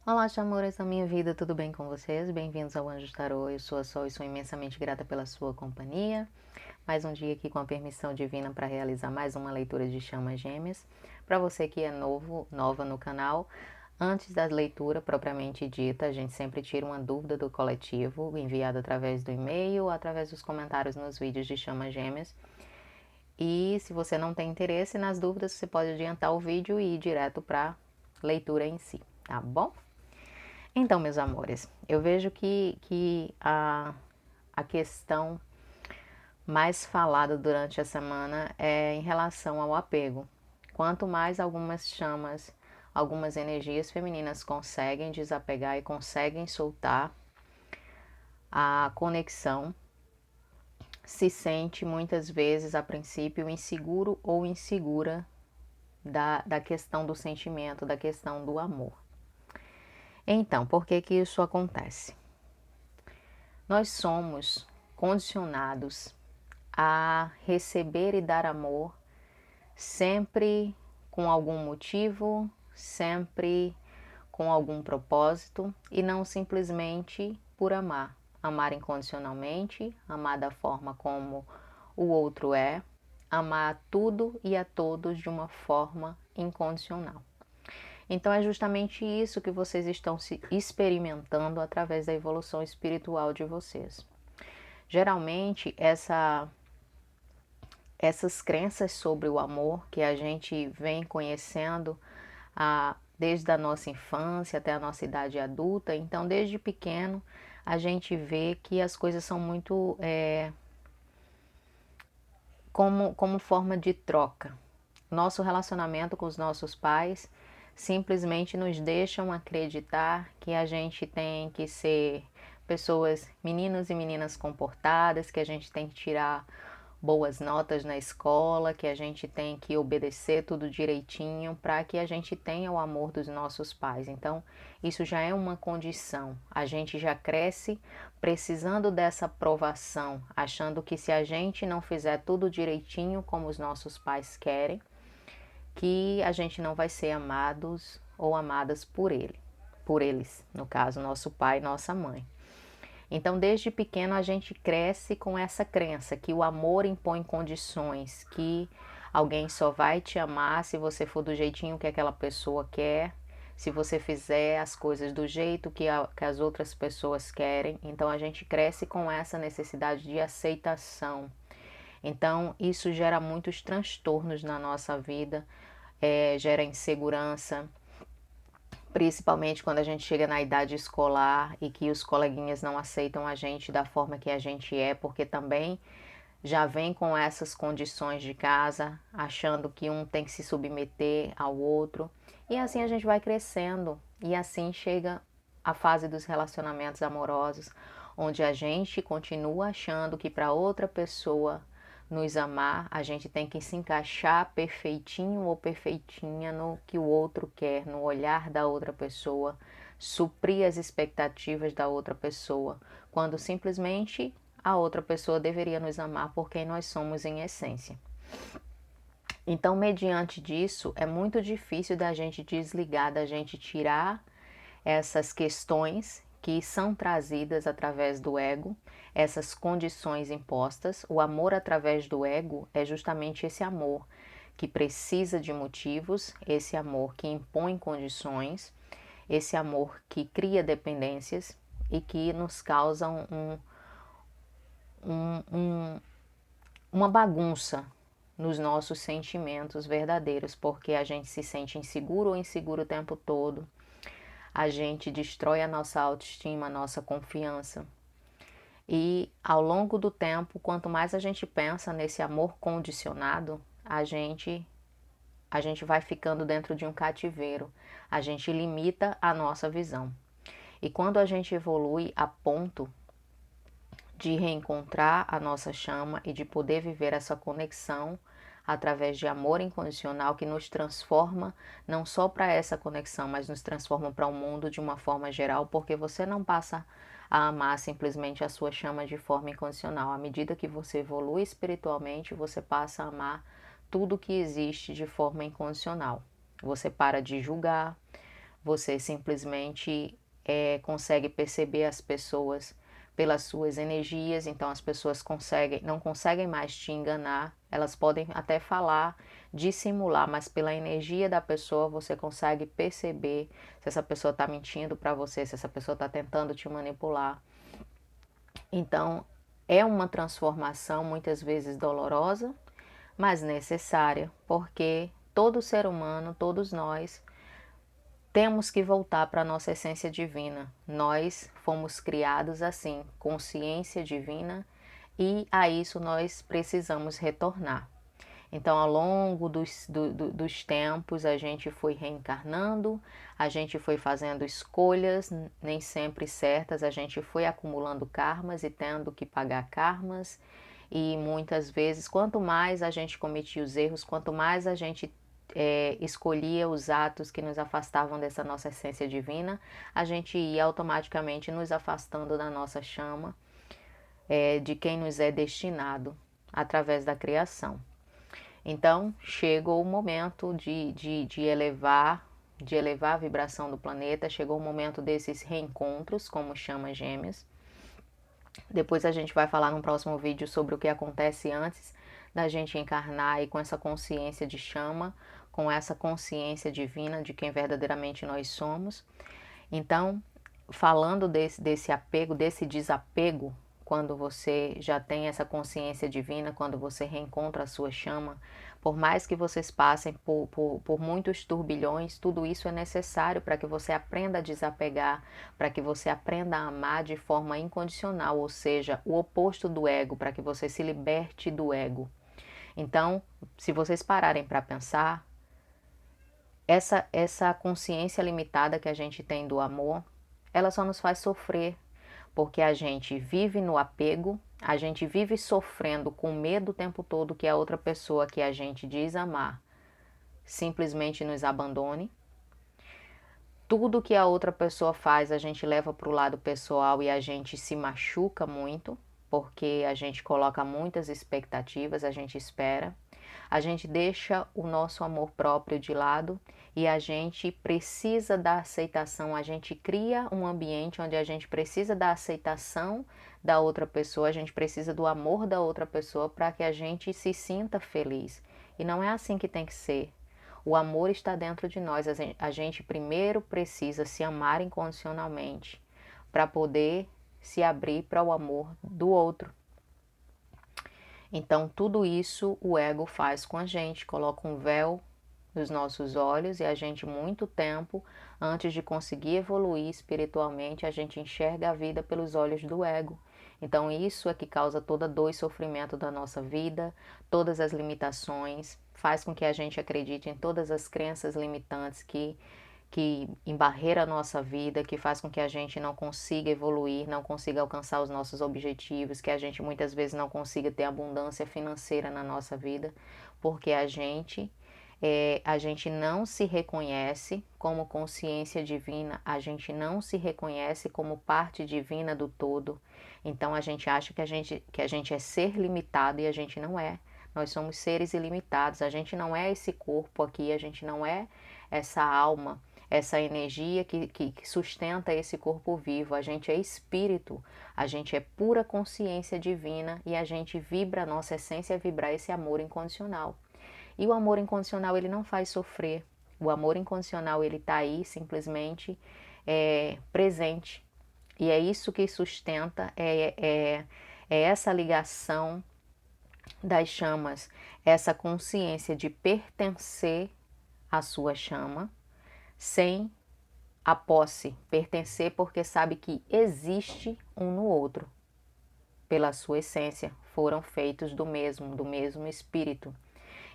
Olá, amores da minha vida, tudo bem com vocês? Bem-vindos ao Anjos Tarô. Eu sou a Sol e sou imensamente grata pela sua companhia. Mais um dia aqui com a permissão divina para realizar mais uma leitura de chamas gêmeas. Para você que é nova no canal, antes da leitura propriamente dita, a gente sempre tira uma dúvida do coletivo, enviada através do e-mail ou através dos comentários nos vídeos de chamas gêmeas. E se você não tem interesse nas dúvidas, você pode adiantar o vídeo e ir direto para a leitura em si, tá bom? Então, meus amores, eu vejo que a questão mais falada durante a semana é em relação ao apego. Quanto mais algumas chamas, algumas energias femininas conseguem desapegar e conseguem soltar a conexão, se sente muitas vezes, a princípio, inseguro ou insegura da questão do sentimento, da questão do amor. Então, por que que isso acontece? Nós somos condicionados a receber e dar amor sempre com algum motivo, sempre com algum propósito e não simplesmente por amar. Amar incondicionalmente, amar da forma como o outro é, amar a tudo e a todos de uma forma incondicional. Então é justamente isso que vocês estão se experimentando através da evolução espiritual de vocês. Geralmente essas crenças sobre o amor que a gente vem conhecendo desde a nossa infância até a nossa idade adulta, então desde pequeno a gente vê que as coisas são muito como forma de troca. Nosso relacionamento com os nossos pais simplesmente nos deixam acreditar que a gente tem que ser pessoas, meninos e meninas comportadas, que a gente tem que tirar boas notas na escola, que a gente tem que obedecer tudo direitinho para que a gente tenha o amor dos nossos pais. Então, isso já é uma condição. A gente já cresce precisando dessa aprovação, achando que se a gente não fizer tudo direitinho como os nossos pais querem, que a gente não vai ser amados ou amadas por eles, no caso, nosso pai e nossa mãe. Então, desde pequeno a gente cresce com essa crença que o amor impõe condições, que alguém só vai te amar se você for do jeitinho que aquela pessoa quer, se você fizer as coisas do jeito que as outras pessoas querem. Então, a gente cresce com essa necessidade de aceitação. Então, isso gera muitos transtornos na nossa vida, gera insegurança, principalmente quando a gente chega na idade escolar e que os coleguinhas não aceitam a gente da forma que a gente é, porque também já vem com essas condições de casa, achando que um tem que se submeter ao outro. E assim a gente vai crescendo e assim chega a fase dos relacionamentos amorosos, onde a gente continua achando que para outra pessoa nos amar, a gente tem que se encaixar perfeitinho ou perfeitinha no que o outro quer, no olhar da outra pessoa, suprir as expectativas da outra pessoa, quando simplesmente a outra pessoa deveria nos amar por quem nós somos em essência. Então, mediante disso, é muito difícil da gente desligar, da gente tirar essas questões que são trazidas através do ego, essas condições impostas. O amor através do ego é justamente esse amor que precisa de motivos, esse amor que impõe condições, esse amor que cria dependências e que nos causa um, um, uma bagunça nos nossos sentimentos verdadeiros, porque a gente se sente inseguro ou inseguro o tempo todo, a gente destrói a nossa autoestima, a nossa confiança. E ao longo do tempo, quanto mais a gente pensa nesse amor condicionado, a gente vai ficando dentro de um cativeiro, a gente limita a nossa visão. E quando a gente evolui a ponto de reencontrar a nossa chama e de poder viver essa conexão através de amor incondicional que nos transforma não só para essa conexão, mas nos transforma para o mundo de uma forma geral, porque você não passa a amar simplesmente a sua chama de forma incondicional. À medida que você evolui espiritualmente, você passa a amar tudo que existe de forma incondicional. Você para de julgar, Você simplesmente consegue perceber as pessoas pelas suas energias, então as pessoas não conseguem mais te enganar, elas podem até falar, dissimular, mas pela energia da pessoa você consegue perceber se essa pessoa está mentindo para você, se essa pessoa está tentando te manipular. Então é uma transformação muitas vezes dolorosa, mas necessária, porque todo ser humano, todos nós, temos que voltar para a nossa essência divina. Nós fomos criados assim, consciência divina, e a isso nós precisamos retornar. Então, ao longo dos tempos, a gente foi reencarnando, a gente foi fazendo escolhas, nem sempre certas, a gente foi acumulando karmas e tendo que pagar karmas. E muitas vezes, quanto mais a gente cometia os erros, quanto mais a gente escolhia os atos que nos afastavam dessa nossa essência divina, a gente ia automaticamente nos afastando da nossa chama, de quem nos é destinado através da criação. Então, chegou o momento de elevar a vibração do planeta, chegou o momento desses reencontros, como chama Gêmeos. Depois a gente vai falar num próximo vídeo sobre o que acontece antes da gente encarnar e com essa consciência de chama, com essa consciência divina de quem verdadeiramente nós somos. Então, falando desse apego, desse desapego, quando você já tem essa consciência divina, quando você reencontra a sua chama, por mais que vocês passem por muitos turbilhões, tudo isso é necessário para que você aprenda a desapegar, para que você aprenda a amar de forma incondicional, ou seja, o oposto do ego, para que você se liberte do ego. Então, se vocês pararem para pensar, essa consciência limitada que a gente tem do amor, ela só nos faz sofrer, porque a gente vive no apego, a gente vive sofrendo com medo o tempo todo que a outra pessoa que a gente diz amar simplesmente nos abandone. Tudo que a outra pessoa faz a gente leva para o lado pessoal e a gente se machuca muito, porque a gente coloca muitas expectativas, a gente espera. A gente deixa o nosso amor próprio de lado e a gente precisa da aceitação, a gente cria um ambiente onde a gente precisa da aceitação da outra pessoa, a gente precisa do amor da outra pessoa para que a gente se sinta feliz. E não é assim que tem que ser. O amor está dentro de nós, a gente primeiro precisa se amar incondicionalmente para poder se abrir para o amor do outro. Então, tudo isso o ego faz com a gente, coloca um véu nos nossos olhos e a gente, muito tempo antes de conseguir evoluir espiritualmente, a gente enxerga a vida pelos olhos do ego. Então, isso é que causa toda dor e sofrimento da nossa vida, todas as limitações, faz com que a gente acredite em todas as crenças limitantes que embarreira a nossa vida, que faz com que a gente não consiga evoluir, não consiga alcançar os nossos objetivos, que a gente muitas vezes não consiga ter abundância financeira na nossa vida, porque a gente não se reconhece como consciência divina, a gente não se reconhece como parte divina do todo. Então a gente acha que a gente é ser limitado e a gente não é. Nós somos seres ilimitados, a gente não é esse corpo aqui, a gente não é essa alma, essa energia que sustenta esse corpo vivo. A gente é espírito, a gente é pura consciência divina e a gente vibra, a nossa essência é vibrar esse amor incondicional. E o amor incondicional, ele não faz sofrer. O amor incondicional, ele está aí simplesmente presente. E é isso que sustenta, é essa ligação das chamas, essa consciência de pertencer à sua chama, sem a posse, pertencer porque sabe que existe um no outro. Pela sua essência, foram feitos do mesmo espírito.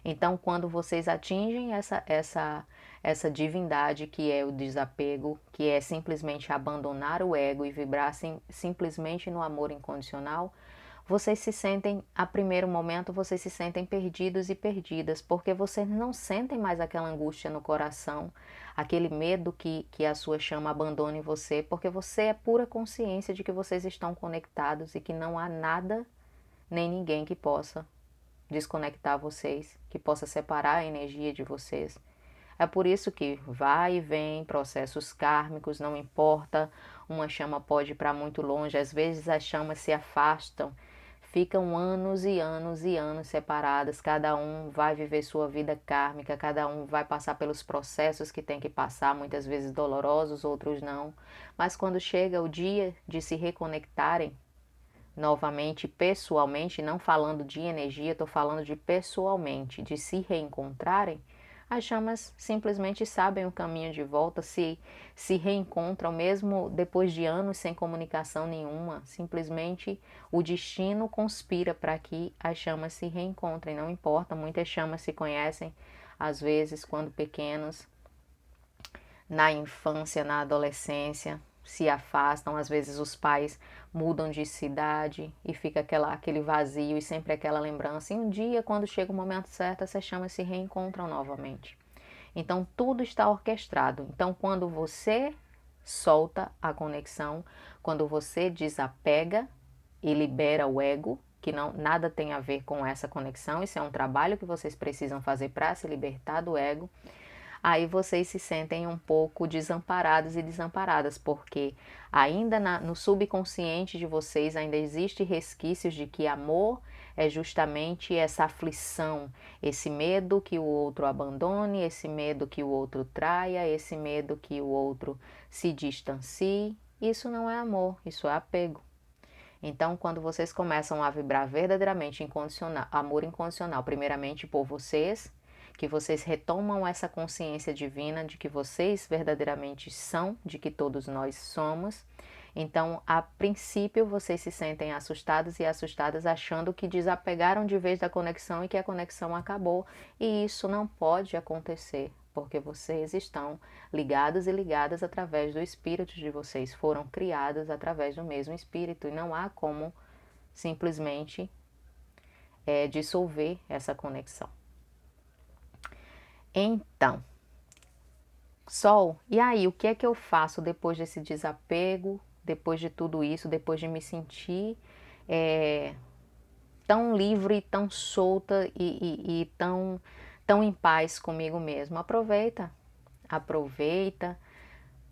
Então, quando vocês atingem essa divindade que é o desapego, que é simplesmente abandonar o ego e vibrar simplesmente no amor incondicional, vocês se sentem, a primeiro momento, vocês se sentem perdidos e perdidas, porque vocês não sentem mais aquela angústia no coração, aquele medo que a sua chama abandone você, porque você é pura consciência de que vocês estão conectados e que não há nada nem ninguém que possa desconectar vocês, que possa separar a energia de vocês. É por isso que vai e vem processos kármicos, não importa, uma chama pode ir para muito longe, às vezes as chamas se afastam, ficam anos e anos e anos separadas, cada um vai viver sua vida kármica, cada um vai passar pelos processos que tem que passar, muitas vezes dolorosos, outros não, mas quando chega o dia de se reconectarem, novamente, pessoalmente, não falando de energia, estou falando de pessoalmente, de se reencontrarem, as chamas simplesmente sabem o caminho de volta, se reencontram mesmo depois de anos sem comunicação nenhuma. Simplesmente o destino conspira para que as chamas se reencontrem. Não importa, muitas chamas se conhecem, às vezes, quando pequenos, na infância, na adolescência, se afastam, às vezes os pais mudam de cidade e fica aquele vazio e sempre aquela lembrança. E um dia, quando chega o momento certo, essas chamas se reencontram novamente. Então, tudo está orquestrado. Então, quando você solta a conexão, quando você desapega e libera o ego, que não nada tem a ver com essa conexão, isso é um trabalho que vocês precisam fazer para se libertar do ego, aí vocês se sentem um pouco desamparados e desamparadas, porque ainda no subconsciente de vocês ainda existe resquícios de que amor é justamente essa aflição, esse medo que o outro abandone, esse medo que o outro traia, esse medo que o outro se distancie. Isso não é amor, isso é apego. Então, quando vocês começam a vibrar verdadeiramente incondicional, amor incondicional, primeiramente por vocês, que vocês retomam essa consciência divina de que vocês verdadeiramente são, de que todos nós somos. Então, a princípio, vocês se sentem assustados e assustadas, achando que desapegaram de vez da conexão e que a conexão acabou. E isso não pode acontecer, porque vocês estão ligados e ligadas através do espírito de vocês, foram criados através do mesmo espírito e não há como simplesmente dissolver essa conexão. Então, Sol, e aí, o que é que eu faço depois desse desapego, depois de tudo isso, depois de me sentir tão livre, tão solta e tão em paz comigo mesmo? Aproveita, aproveita,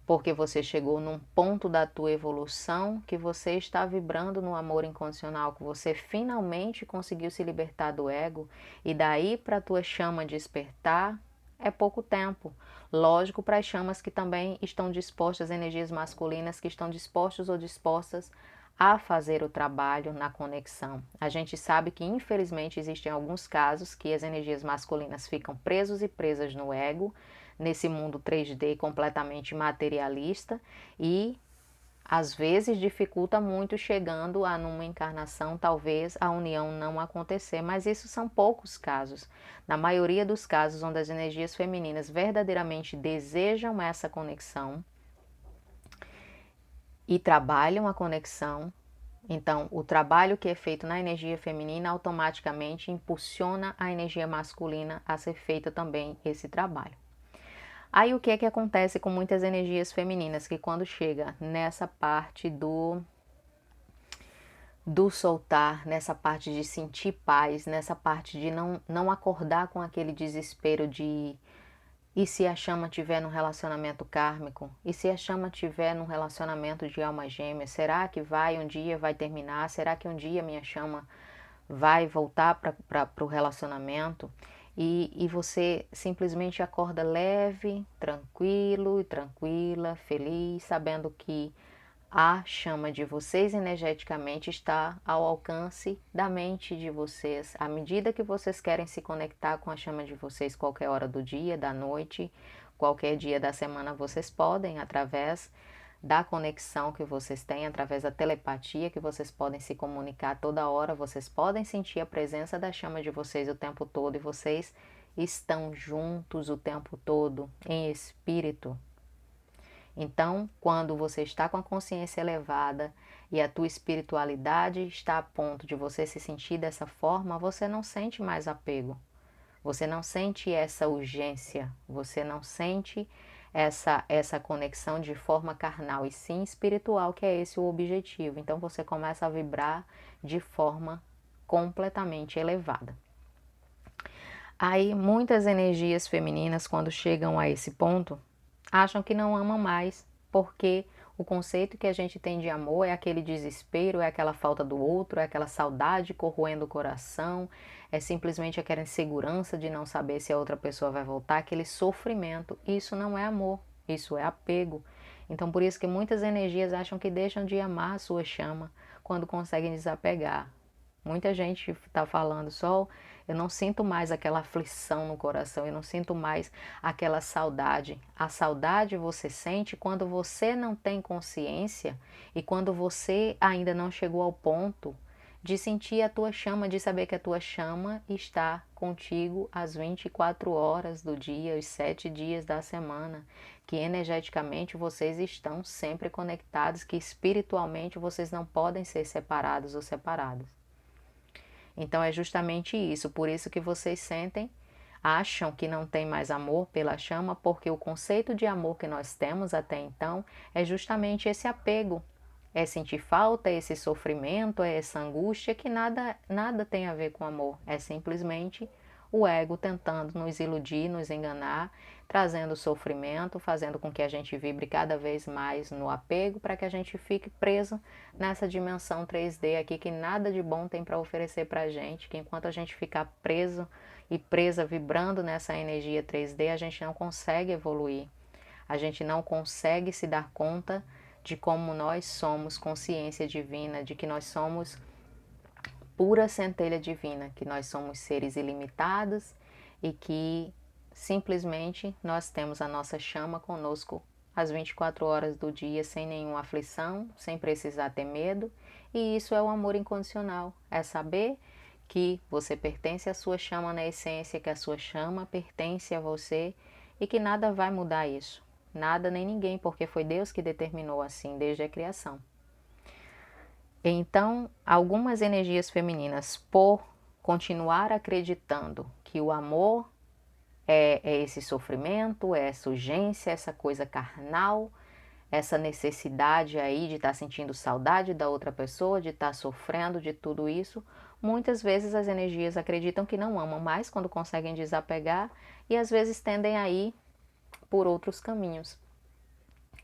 porque você chegou num ponto da tua evolução que você está vibrando no amor incondicional, que você finalmente conseguiu se libertar do ego e daí para a tua chama despertar é pouco tempo. Lógico, para as chamas que também estão dispostas, energias masculinas que estão dispostos ou dispostas a fazer o trabalho na conexão. A gente sabe que infelizmente existem alguns casos que as energias masculinas ficam presos e presas no ego, nesse mundo 3D completamente materialista e às vezes dificulta muito chegando a numa encarnação, talvez a união não acontecer, mas isso são poucos casos. Na maioria dos casos onde as energias femininas verdadeiramente desejam essa conexão e trabalham a conexão, então o trabalho que é feito na energia feminina automaticamente impulsiona a energia masculina a ser feita também esse trabalho. Aí o que é que acontece com muitas energias femininas, que quando chega nessa parte do soltar, nessa parte de sentir paz, nessa parte de não acordar com aquele desespero de e se a chama tiver num relacionamento kármico? E se a chama tiver num relacionamento de alma gêmea? Será que um dia vai terminar? Será que um dia minha chama vai voltar para o relacionamento? E você simplesmente acorda leve, tranquilo e tranquila, feliz, sabendo que a chama de vocês energeticamente está ao alcance da mente de vocês. À medida que vocês querem se conectar com a chama de vocês, qualquer hora do dia, da noite, qualquer dia da semana, vocês podem, através da conexão que vocês têm, através da telepatia que vocês podem se comunicar toda hora, vocês podem sentir a presença da chama de vocês o tempo todo e vocês estão juntos o tempo todo em espírito. Então, quando você está com a consciência elevada e a tua espiritualidade está a ponto de você se sentir dessa forma, você não sente mais apego. Você não sente essa urgência, você não sente essa conexão de forma carnal e sim espiritual, que é esse o objetivo. Então você começa a vibrar de forma completamente elevada. Aí muitas energias femininas, quando chegam a esse ponto, acham que não amam mais, porque o conceito que a gente tem de amor é aquele desespero, é aquela falta do outro, é aquela saudade corroendo o coração, é simplesmente aquela insegurança de não saber se a outra pessoa vai voltar, aquele sofrimento. Isso não é amor, isso é apego. Então por isso que muitas energias acham que deixam de amar a sua chama quando conseguem desapegar. Muita gente está falando, Sol, eu não sinto mais aquela aflição no coração, eu não sinto mais aquela saudade. A saudade você sente quando você não tem consciência e quando você ainda não chegou ao ponto de sentir a tua chama, de saber que a tua chama está contigo às 24 horas do dia, os 7 dias da semana, que energeticamente vocês estão sempre conectados, que espiritualmente vocês não podem ser separados ou separadas. Então é justamente isso, por isso que vocês sentem, acham que não tem mais amor pela chama, porque o conceito de amor que nós temos até então é justamente esse apego, é sentir falta, é esse sofrimento, é essa angústia que nada tem a ver com amor, é simplesmente o ego tentando nos iludir, nos enganar, trazendo sofrimento, fazendo com que a gente vibre cada vez mais no apego, para que a gente fique preso nessa dimensão 3D aqui que nada de bom tem para oferecer para a gente, que enquanto a gente ficar preso e presa vibrando nessa energia 3D, a gente não consegue evoluir, a gente não consegue se dar conta de como nós somos consciência divina, de que nós somos pura centelha divina, que nós somos seres ilimitados e que simplesmente nós temos a nossa chama conosco às 24 horas do dia, sem nenhuma aflição, sem precisar ter medo, e isso é o amor incondicional, é saber que você pertence à sua chama na essência, que a sua chama pertence a você e que nada vai mudar isso, nada nem ninguém, porque foi Deus que determinou assim desde a criação. Então, algumas energias femininas, por continuar acreditando que o amor é esse sofrimento, é essa urgência, essa coisa carnal, essa necessidade aí de estar sentindo saudade da outra pessoa, de estar sofrendo de tudo isso, muitas vezes as energias acreditam que não amam mais quando conseguem desapegar e às vezes tendem a ir por outros caminhos.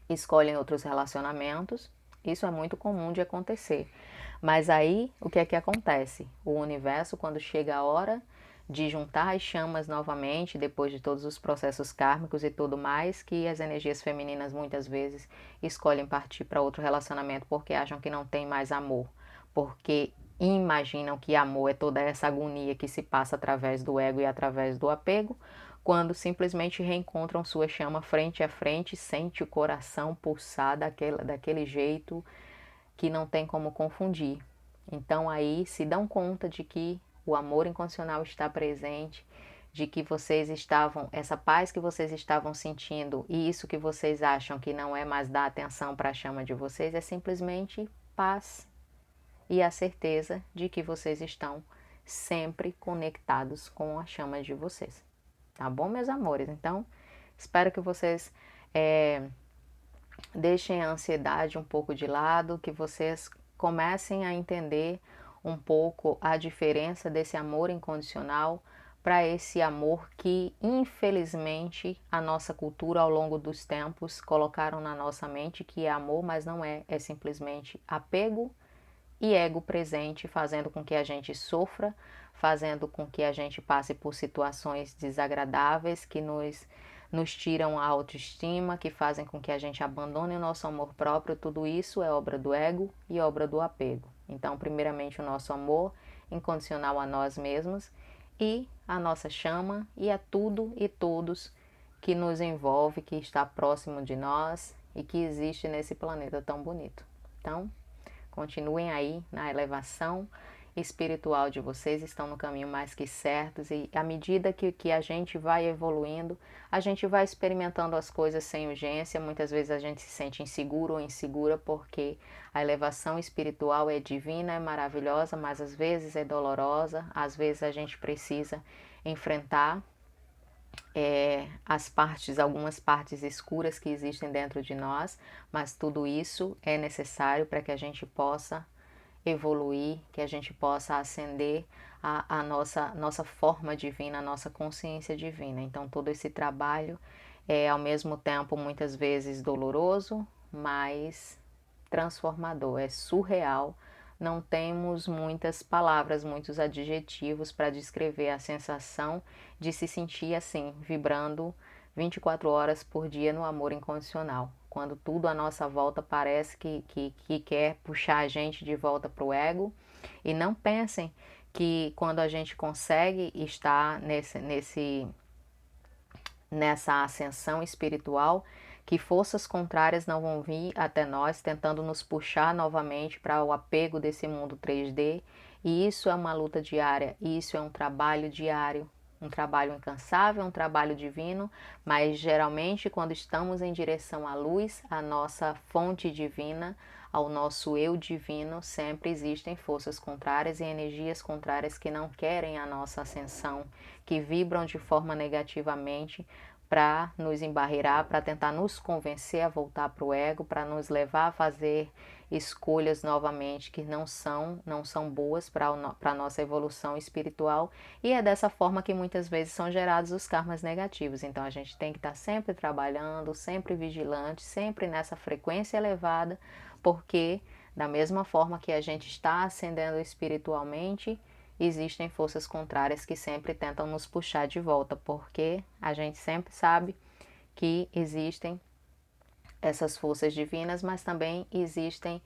Escolhem outros relacionamentos, isso é muito comum de acontecer. Mas aí, o que é que acontece? O universo, quando chega a hora de juntar as chamas novamente, depois de todos os processos kármicos e tudo mais, que as energias femininas muitas vezes escolhem partir para outro relacionamento porque acham que não tem mais amor, porque imaginam que amor é toda essa agonia que se passa através do ego e através do apego, quando simplesmente reencontram sua chama frente a frente, sente o coração pulsar daquele jeito que não tem como confundir. Então aí se dão conta de que o amor incondicional está presente, de que vocês estavam, essa paz que vocês estavam sentindo e isso que vocês acham que não é mais dar atenção para a chama de vocês, é simplesmente paz e a certeza de que vocês estão sempre conectados com a chama de vocês. Tá bom, meus amores? Então, espero que vocês deixem a ansiedade um pouco de lado, que vocês comecem a entender um pouco a diferença desse amor incondicional para esse amor que, infelizmente, a nossa cultura ao longo dos tempos colocaram na nossa mente que é amor, mas não é, é simplesmente apego e ego presente, fazendo com que a gente sofra, fazendo com que a gente passe por situações desagradáveis que nos tiram a autoestima, que fazem com que a gente abandone o nosso amor próprio. Tudo isso é obra do ego e obra do apego. Então, primeiramente, o nosso amor incondicional a nós mesmos e a nossa chama e a tudo e todos que nos envolve, que está próximo de nós e que existe nesse planeta tão bonito. Então, continuem aí na elevação espiritual de vocês, estão no caminho mais que certos e à medida que a gente vai evoluindo, a gente vai experimentando as coisas sem urgência. Muitas vezes a gente se sente inseguro ou insegura porque a elevação espiritual é divina, é maravilhosa, mas às vezes é dolorosa, às vezes a gente precisa enfrentar algumas partes escuras que existem dentro de nós, mas tudo isso é necessário para que a gente possa evoluir, que a gente possa ascender a nossa forma divina, a nossa consciência divina. Então, todo esse trabalho é, ao mesmo tempo, muitas vezes doloroso, mas transformador, é surreal. Não temos muitas palavras, muitos adjetivos para descrever a sensação de se sentir assim, vibrando 24 horas por dia no amor incondicional. Quando tudo à nossa volta parece que quer puxar a gente de volta para o ego. E não pensem que quando a gente consegue estar nessa ascensão espiritual, que forças contrárias não vão vir até nós tentando nos puxar novamente para o apego desse mundo 3D. E isso é uma luta diária, isso é um trabalho diário, um trabalho incansável, um trabalho divino, mas geralmente quando estamos em direção à luz, à nossa fonte divina, ao nosso eu divino, sempre existem forças contrárias e energias contrárias que não querem a nossa ascensão, que vibram de forma negativamente para nos embarrear, para tentar nos convencer a voltar para o ego, para nos levar a fazer escolhas novamente que não são boas para a nossa evolução espiritual, e é dessa forma que muitas vezes são gerados os karmas negativos. Então a gente tem que estar sempre trabalhando, sempre vigilante, sempre nessa frequência elevada, porque da mesma forma que a gente está ascendendo espiritualmente, existem forças contrárias que sempre tentam nos puxar de volta, porque a gente sempre sabe que existem essas forças divinas, mas também existem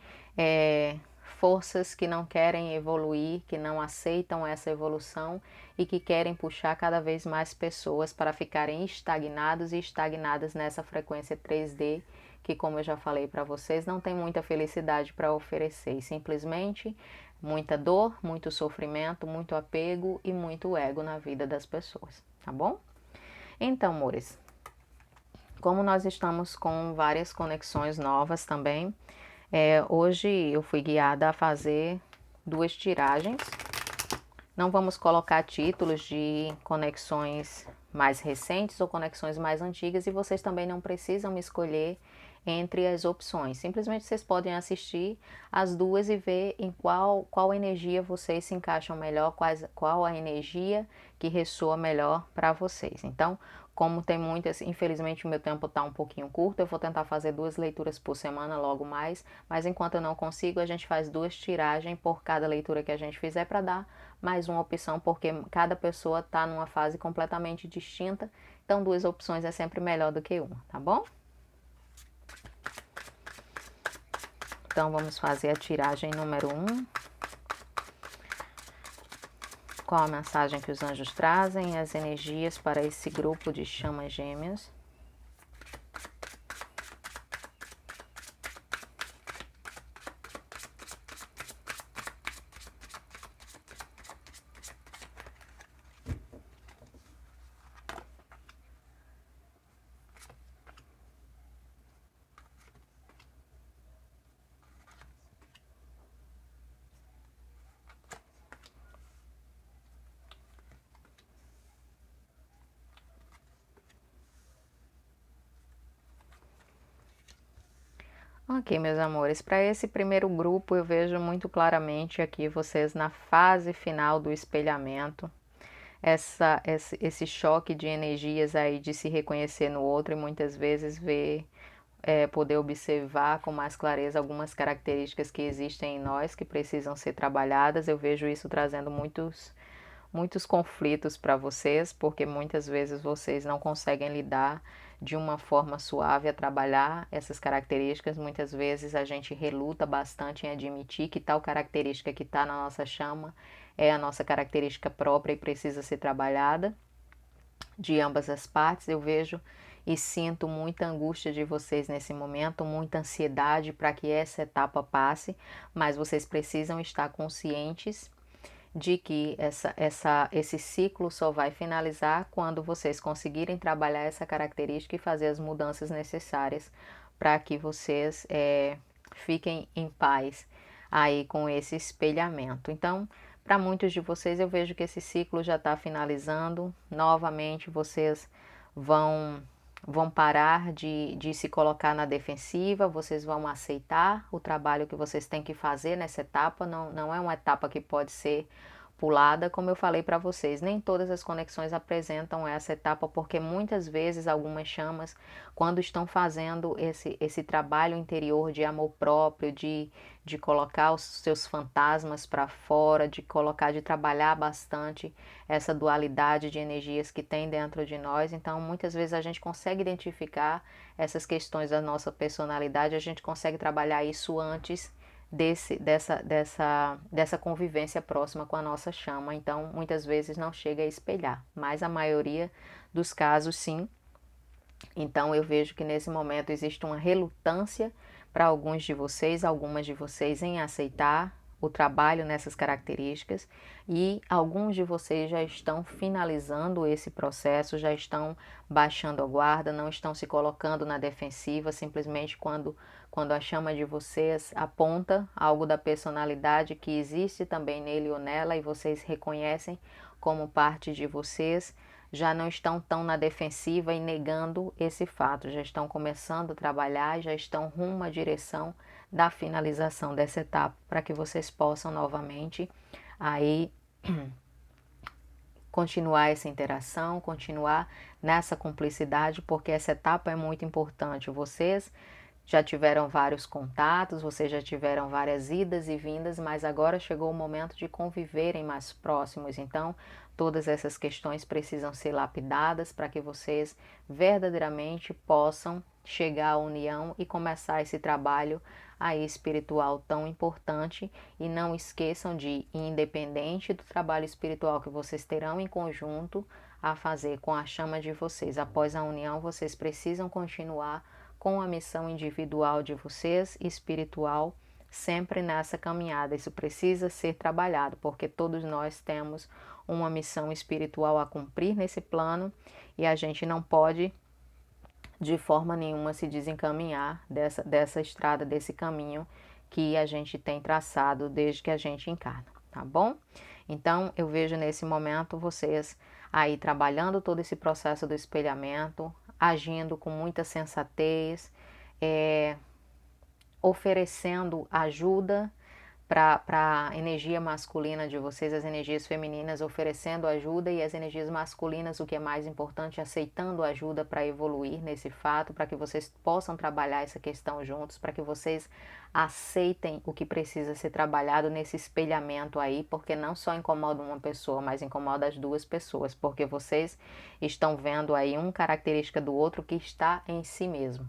forças que não querem evoluir, que não aceitam essa evolução e que querem puxar cada vez mais pessoas para ficarem estagnados e estagnadas nessa frequência 3D, que, como eu já falei para vocês, não tem muita felicidade para oferecer, e simplesmente muita dor, muito sofrimento, muito apego e muito ego na vida das pessoas, tá bom? Então, amores, como nós estamos com várias conexões novas também, hoje eu fui guiada a fazer 2 tiragens. Não vamos colocar títulos de conexões mais recentes ou conexões mais antigas, e vocês também não precisam escolher entre as opções. Simplesmente vocês podem assistir as duas e ver em qual energia vocês se encaixam melhor, qual a energia que ressoa melhor para vocês. Então, como tem muitas, infelizmente o meu tempo está um pouquinho curto, eu vou tentar fazer 2 leituras por semana logo mais, mas enquanto eu não consigo, a gente faz 2 tiragens por cada leitura que a gente fizer para dar mais uma opção, porque cada pessoa está numa fase completamente distinta, então 2 opções é sempre melhor do que uma, tá bom? Então vamos fazer a tiragem número 1. Qual a mensagem que os anjos trazem, as energias para esse grupo de chamas gêmeas? Ok, meus amores, para esse primeiro grupo eu vejo muito claramente aqui vocês na fase final do espelhamento, esse choque de energias aí de se reconhecer no outro e muitas vezes ver, poder observar com mais clareza algumas características que existem em nós que precisam ser trabalhadas. Eu vejo isso trazendo muitos conflitos para vocês, porque muitas vezes vocês não conseguem lidar de uma forma suave a trabalhar essas características. Muitas vezes a gente reluta bastante em admitir que tal característica que está na nossa chama é a nossa característica própria e precisa ser trabalhada de ambas as partes. Eu vejo e sinto muita angústia de vocês nesse momento, muita ansiedade para que essa etapa passe, mas vocês precisam estar conscientes de que esse ciclo só vai finalizar quando vocês conseguirem trabalhar essa característica e fazer as mudanças necessárias para que vocês fiquem em paz aí com esse espelhamento. Então, para muitos de vocês, eu vejo que esse ciclo já está finalizando. Novamente, vocês vão vão parar de se colocar na defensiva, vocês vão aceitar o trabalho que vocês têm que fazer nessa etapa, não é uma etapa que pode ser pulada, como eu falei para vocês, nem todas as conexões apresentam essa etapa, porque muitas vezes algumas chamas, quando estão fazendo esse trabalho interior de amor próprio, de colocar os seus fantasmas para fora, de trabalhar bastante essa dualidade de energias que tem dentro de nós, então muitas vezes a gente consegue identificar essas questões da nossa personalidade, a gente consegue trabalhar isso antes dessa convivência próxima com a nossa chama. Então, muitas vezes não chega a espelhar, mas a maioria dos casos, sim. Então, eu vejo que nesse momento existe uma relutância para algumas de vocês, em aceitar o trabalho nessas características, e alguns de vocês já estão finalizando esse processo, já estão baixando a guarda, não estão se colocando na defensiva, simplesmente quando a chama de vocês aponta algo da personalidade que existe também nele ou nela e vocês reconhecem como parte de vocês, já não estão tão na defensiva e negando esse fato, já estão começando a trabalhar, já estão rumo à direção da finalização dessa etapa, para que vocês possam novamente aí continuar essa interação, continuar nessa cumplicidade, porque essa etapa é muito importante. Vocês já tiveram vários contatos, vocês já tiveram várias idas e vindas, mas agora chegou o momento de conviverem mais próximos. Então, todas essas questões precisam ser lapidadas para que vocês verdadeiramente possam chegar à união e começar esse trabalho aí espiritual tão importante. E não esqueçam de, independente do trabalho espiritual que vocês terão em conjunto a fazer com a chama de vocês, após a união, vocês precisam continuar com a missão individual de vocês, espiritual, sempre nessa caminhada. Isso precisa ser trabalhado, porque todos nós temos uma missão espiritual a cumprir nesse plano e a gente não pode de forma nenhuma se desencaminhar dessa estrada, desse caminho que a gente tem traçado desde que a gente encarna, tá bom? Então, eu vejo nesse momento vocês aí trabalhando todo esse processo do espelhamento, agindo com muita sensatez, oferecendo ajuda para a energia masculina de vocês, as energias femininas oferecendo ajuda e as energias masculinas, o que é mais importante, aceitando ajuda para evoluir nesse fato, para que vocês possam trabalhar essa questão juntos, para que vocês aceitem o que precisa ser trabalhado nesse espelhamento aí, porque não só incomoda uma pessoa, mas incomoda as duas pessoas, porque vocês estão vendo aí uma característica do outro que está em si mesmo.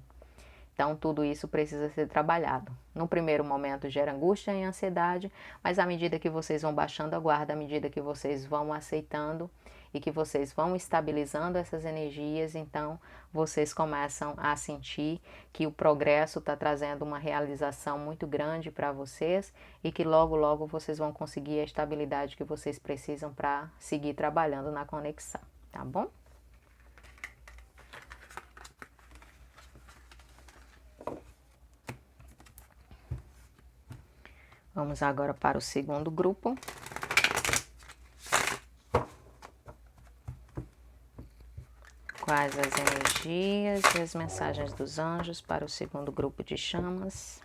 Então, tudo isso precisa ser trabalhado. No primeiro momento gera angústia e ansiedade, mas à medida que vocês vão baixando a guarda, à medida que vocês vão aceitando e que vocês vão estabilizando essas energias, então vocês começam a sentir que o progresso está trazendo uma realização muito grande para vocês e que logo, logo vocês vão conseguir a estabilidade que vocês precisam para seguir trabalhando na conexão, tá bom? Vamos agora para o segundo grupo. Quais as energias e as mensagens dos anjos para o segundo grupo de chamas?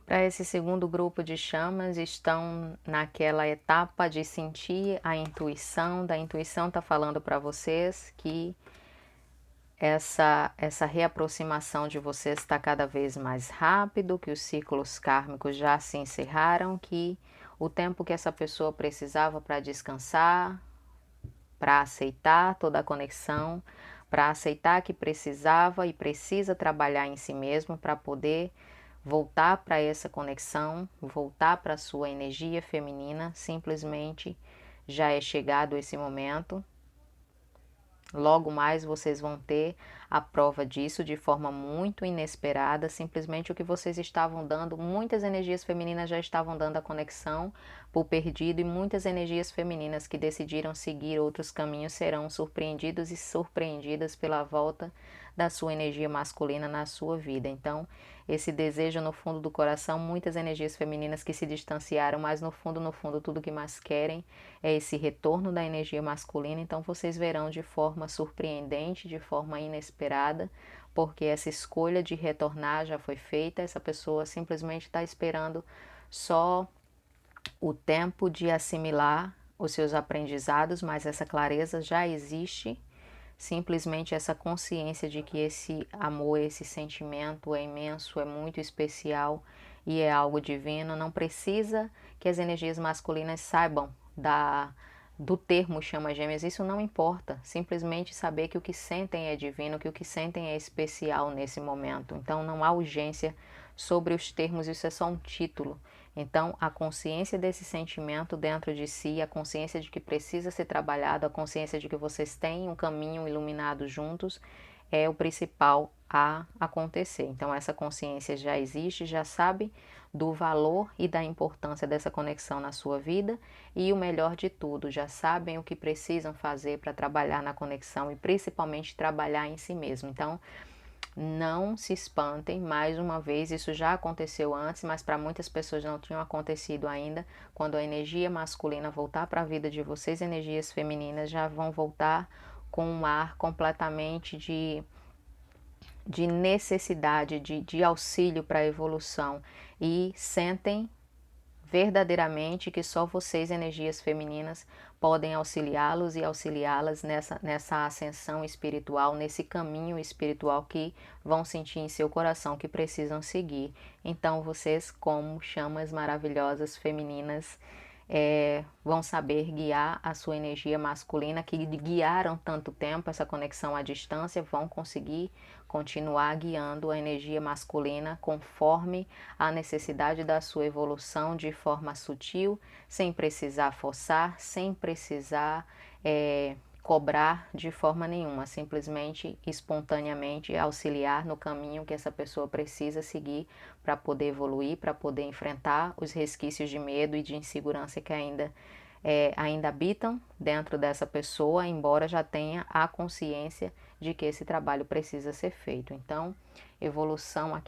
Para esse segundo grupo de chamas, estão naquela etapa de sentir a intuição. Da intuição está falando para vocês que essa reaproximação de vocês está cada vez mais rápido, que os ciclos kármicos já se encerraram, que o tempo que essa pessoa precisava para descansar, para aceitar toda a conexão, para aceitar que precisava e precisa trabalhar em si mesmo para poder voltar para essa conexão, voltar para a sua energia feminina, simplesmente já é chegado esse momento. Logo mais vocês vão ter a prova disso de forma muito inesperada, simplesmente o que vocês estavam dando, muitas energias femininas já estavam dando a conexão por perdido e muitas energias femininas que decidiram seguir outros caminhos serão surpreendidos e surpreendidas pela volta da sua energia masculina na sua vida. Então, esse desejo no fundo do coração, muitas energias femininas que se distanciaram, mas no fundo, tudo que mais querem é esse retorno da energia masculina. Então, vocês verão de forma surpreendente, de forma inesperada, porque essa escolha de retornar já foi feita, essa pessoa simplesmente está esperando só o tempo de assimilar os seus aprendizados, mas essa clareza já existe. Simplesmente essa consciência de que esse amor, esse sentimento é imenso, é muito especial e é algo divino. Não precisa que as energias masculinas saibam do termo chama gêmeas, isso não importa. Simplesmente saber que o que sentem é divino, que o que sentem é especial nesse momento. Então não há urgência sobre os termos, isso é só um título. Então, a consciência desse sentimento dentro de si, a consciência de que precisa ser trabalhado, a consciência de que vocês têm um caminho iluminado juntos, é o principal a acontecer. Então, essa consciência já existe, já sabe do valor e da importância dessa conexão na sua vida e o melhor de tudo, já sabem o que precisam fazer para trabalhar na conexão e principalmente trabalhar em si mesmo. Então, não se espantem, mais uma vez, isso já aconteceu antes, mas para muitas pessoas não tinha acontecido ainda. Quando a energia masculina voltar para a vida de vocês, energias femininas já vão voltar com um ar completamente de necessidade, de auxílio para a evolução e sentem verdadeiramente que só vocês, energias femininas, podem auxiliá-los e auxiliá-las nessa ascensão espiritual, nesse caminho espiritual que vão sentir em seu coração que precisam seguir. Então, vocês, como chamas maravilhosas femininas, vão saber guiar a sua energia masculina, que guiaram tanto tempo essa conexão à distância, vão conseguir continuar guiando a energia masculina conforme a necessidade da sua evolução de forma sutil, sem precisar forçar, sem precisar cobrar de forma nenhuma, simplesmente espontaneamente auxiliar no caminho que essa pessoa precisa seguir para poder evoluir, para poder enfrentar os resquícios de medo e de insegurança que ainda habitam dentro dessa pessoa, embora já tenha a consciência de que esse trabalho precisa ser feito. Então, evolução aqui